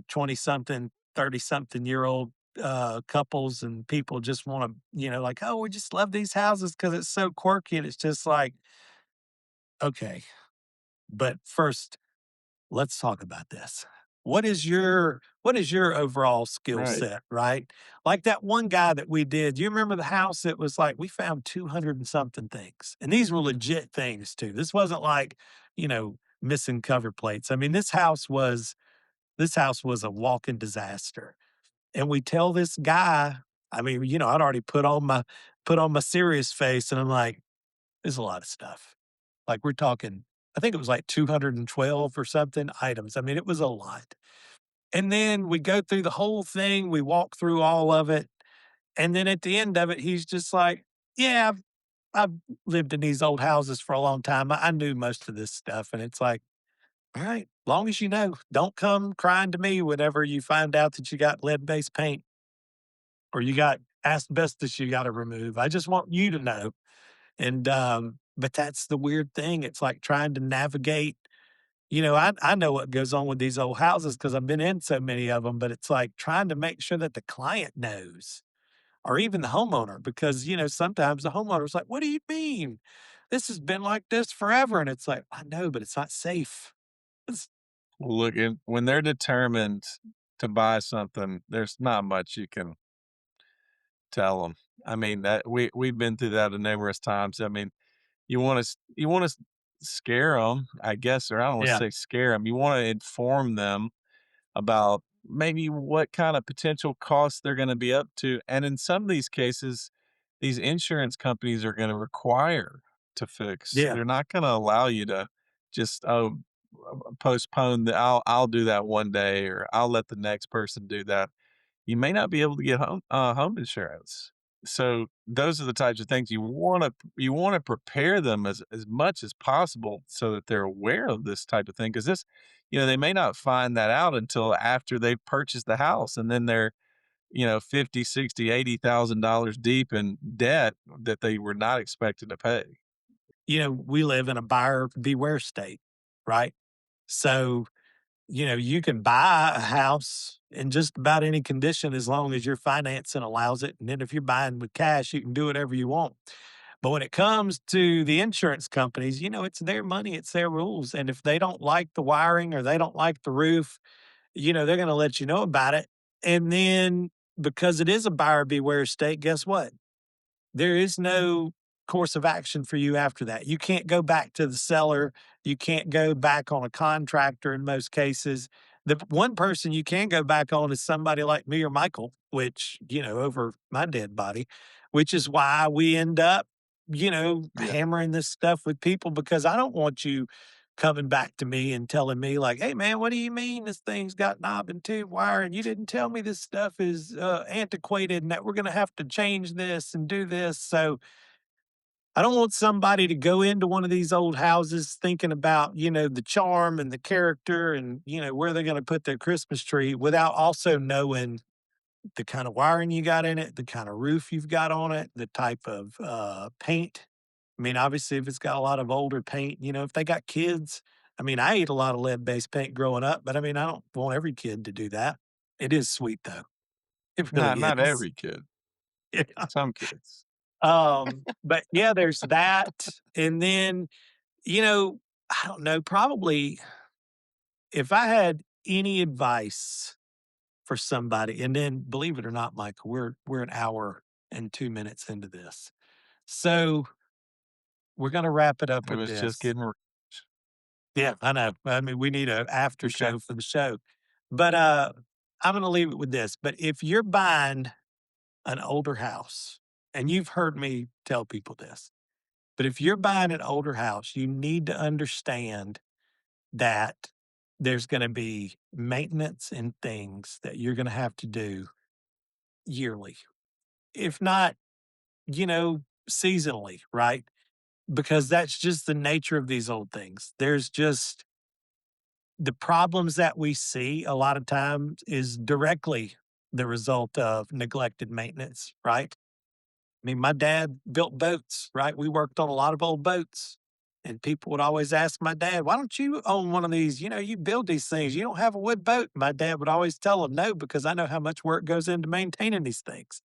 Speaker 1: 20 something, 30 something year old couples and people just want to, like, oh, we just love these houses because it's so quirky. And it's just like, okay, but first, let's talk about this. What is your overall skill
Speaker 2: Right.
Speaker 1: set, right? Like that one guy that we did, you remember the house that was like we found 200 and something things. And these were legit things too. This wasn't like, missing cover plates. I mean, this house was a walking disaster. And we tell this guy, I mean, I'd already put on my serious face and I'm like, there's a lot of stuff. Like we're talking, I think it was like 212 or something items. I mean, it was a lot. And then we go through the whole thing, we walk through all of it. And then at the end of it, he's just like, yeah, I've lived in these old houses for a long time. I knew most of this stuff. And it's like, all right, long as you know, don't come crying to me whenever you find out that you got lead based paint or you got asbestos you got to remove. I just want you to know. And, but that's the weird thing. It's like trying to navigate. I know what goes on with these old houses because I've been in so many of them, but it's like trying to make sure that the client knows or even the homeowner because, sometimes the homeowner's like, what do you mean? This has been like this forever. And it's like, I know, but it's not safe. It's
Speaker 2: Well, look, and when they're determined to buy something, there's not much you can tell them. I mean, that we've been through that a numerous times. I mean, you wanna scare them, I guess, or I don't wanna
Speaker 1: Yeah.
Speaker 2: say scare them. You wanna inform them about maybe what kind of potential costs they're gonna be up to, and in some of these cases, these insurance companies are gonna require to fix.
Speaker 1: Yeah.
Speaker 2: They're not gonna allow you to just, postpone the I'll do that one day, or I'll let the next person do that. You may not be able to get home insurance. So those are the types of things you wanna prepare them as much as possible so that they're aware of this type of thing, because they may not find that out until after they've purchased the house, and then they're, 50, 60, $80,000 deep in debt that they were not expected to pay.
Speaker 1: We live in a buyer beware state, right? So, you can buy a house in just about any condition as long as your financing allows it. And then if you're buying with cash, you can do whatever you want. But when it comes to the insurance companies, it's their money, it's their rules. And if they don't like the wiring or they don't like the roof, they're going to let you know about it. And then because it is a buyer beware state, guess what? There is no course of action for you after that. You can't go back to the seller. You can't go back on a contractor in most cases. The one person you can go back on is somebody like me or Michael, which, over my dead body, which is why we end up,
Speaker 2: Yeah.
Speaker 1: hammering this stuff with people because I don't want you coming back to me and telling me like, "Hey man, what do you mean this thing's got knob and tube wire and you didn't tell me this stuff is antiquated and that we're going to have to change this and do this." So I don't want somebody to go into one of these old houses thinking about, the charm and the character and, where they're going to put their Christmas tree without also knowing the kind of wiring you got in it, the kind of roof you've got on it, the type of paint. I mean, obviously, if it's got a lot of older paint, if they got kids, I mean, I ate a lot of lead based paint growing up, but I mean, I don't want every kid to do that. It is sweet though. It really
Speaker 2: Not
Speaker 1: is.
Speaker 2: every kid,
Speaker 1: Yeah.
Speaker 2: some kids.
Speaker 1: But yeah, there's that. And then, you know, I don't know, probably if I had any advice for somebody, and then believe it or not, Michael, we're an hour and 2 minutes into this. So we're gonna wrap it up
Speaker 2: It
Speaker 1: with
Speaker 2: was just
Speaker 1: this.
Speaker 2: getting
Speaker 1: Yeah, I know. I mean, we need a after
Speaker 2: okay.
Speaker 1: show for the show. But I'm gonna leave it with this. But if you're buying an older house, and you've heard me tell people this, but if you're buying an older house, you need to understand that there's gonna be maintenance and things that you're gonna have to do yearly. If not, seasonally, right? Because that's just the nature of these old things. There's just the problems that we see a lot of times is directly the result of neglected maintenance, right? I mean, my dad built boats, right? We worked on a lot of old boats. And people would always ask my dad, why don't you own one of these? You build these things. You don't have a wood boat. My dad would always tell him no, because I know how much work goes into maintaining these things.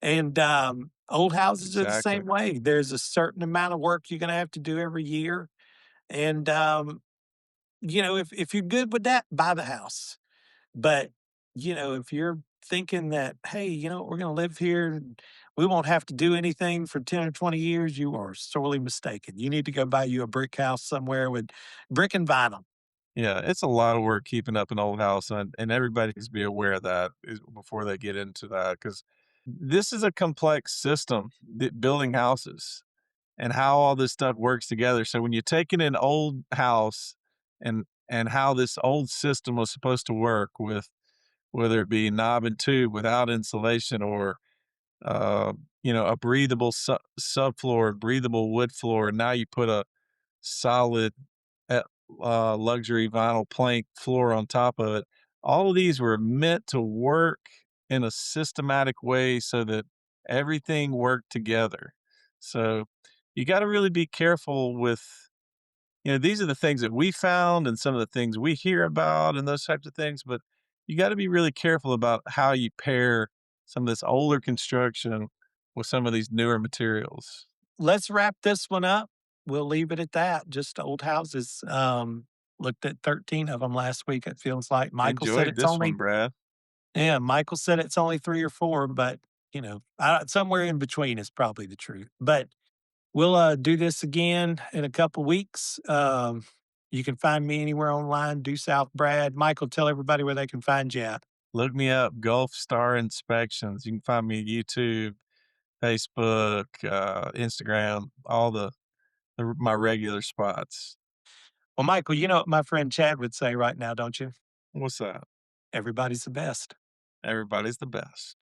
Speaker 1: And old houses are the
Speaker 2: Exactly.
Speaker 1: same way. There's a certain amount of work you're going to have to do every year. And, if you're good with that, buy the house. But, if you're thinking that, hey, we're going to live here and we won't have to do anything for 10 or 20 years, you are sorely mistaken. You need to go buy you a brick house somewhere with brick and vinyl.
Speaker 2: Yeah, it's a lot of work keeping up an old house, and everybody needs to be aware of that before they get into that, because this is a complex system, building houses and how all this stuff works together. So when you're taking an old house and how this old system was supposed to work with, whether it be knob and tube without insulation, or a breathable subfloor, breathable wood floor, and now you put a solid, uh, luxury vinyl plank floor on top of it. All of these were meant to work in a systematic way so that everything worked together. So you got to really be careful with, these are the things that we found and some of the things we hear about and those types of things, but you got to be really careful about how you pair some of this older construction with some of these newer materials.
Speaker 1: Let's wrap this one up. We'll leave it at that. Just old houses. Looked at 13 of them last week, it feels like. Michael said
Speaker 2: Enjoyed
Speaker 1: it's
Speaker 2: this one,
Speaker 1: only
Speaker 2: Brad.
Speaker 1: Yeah, Michael said it's only 3 or 4, but, somewhere in between is probably the truth. But we'll, do this again in a couple weeks. You can find me anywhere online, Due South Brad. Michael, tell everybody where they can find you at.
Speaker 2: Look me up, Gulf Star Inspections. You can find me at YouTube. Facebook, Instagram, all the my regular spots.
Speaker 1: Well, Michael, you know what my friend Chad would say right now, don't you?
Speaker 2: What's that?
Speaker 1: Everybody's the best.
Speaker 2: Everybody's the best.